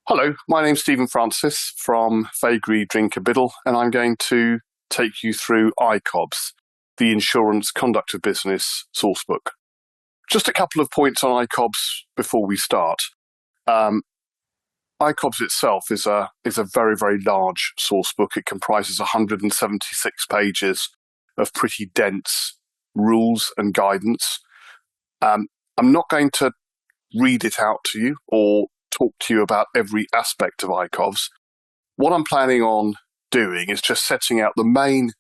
Hello, my name's Stephen Francis from Vagary Drink a Biddle, and I'm going to take you through ICOBs, the Insurance Conduct of Business Sourcebook. Just a couple of points on ICOBs before we start. ICOBs itself is a very, very large sourcebook. It comprises 176 pages of pretty dense rules and guidance. I'm not going to read it out to you or talk to you about every aspect of ICOBs. What I'm planning on doing is just setting out the main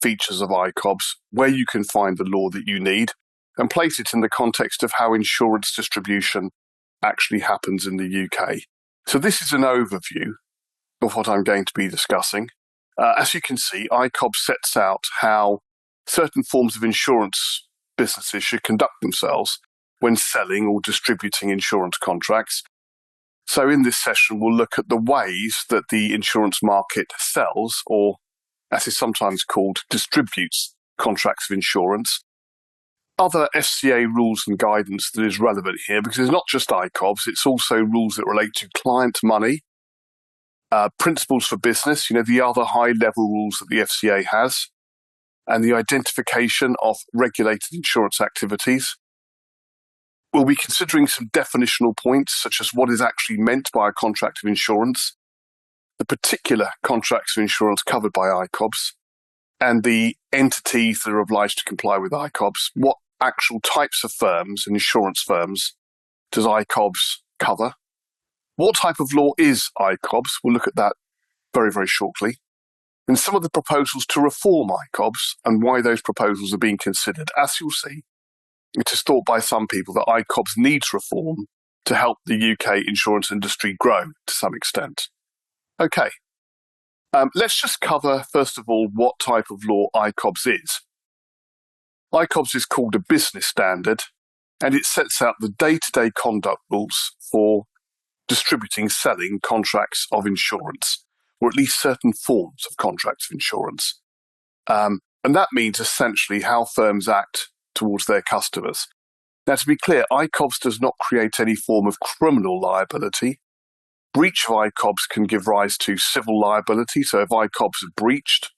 features of ICOBs, where you can find the law that you need, and place it in the context of how insurance distribution actually happens in the UK. So this is an overview of what I'm going to be discussing. As you can see, ICOB sets out how certain forms of insurance businesses should conduct themselves when selling or distributing insurance contracts. So in this session, we'll look at the ways that the insurance market sells, or as is sometimes called, distributes contracts of insurance. Other FCA rules and guidance that is relevant here, because it's not just ICOBs, it's also rules that relate to client money, principles for business, the other high-level rules that the FCA has, and the identification of regulated insurance activities. We'll be considering some definitional points, such as what is actually meant by a contract of insurance, the particular contracts of insurance covered by ICOBs, and the entities that are obliged to comply with ICOBs. What actual types of firms and insurance firms does ICOBs cover? What type of law is ICOBs? We'll look at that very, very shortly. And some of the proposals to reform ICOBs and why those proposals are being considered. As you'll see, it is thought by some people that ICOBs needs reform to help the UK insurance industry grow to some extent. Okay, let's just cover, first of all, what type of law ICOBs is. ICOBs is called a business standard, and it sets out the day-to-day conduct rules for distributing, selling contracts of insurance, or at least certain forms of contracts of insurance. And that means essentially how firms act towards their customers. Now, to be clear, ICOBs does not create any form of criminal liability. Breach of ICOBs can give rise to civil liability. So if ICOBs are breached,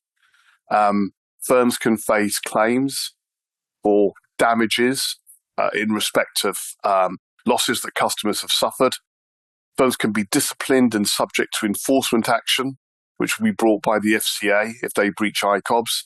firms can face claims for damages in respect of losses that customers have suffered. Firms can be disciplined and subject to enforcement action, which will be brought by the FCA if they breach ICOBs.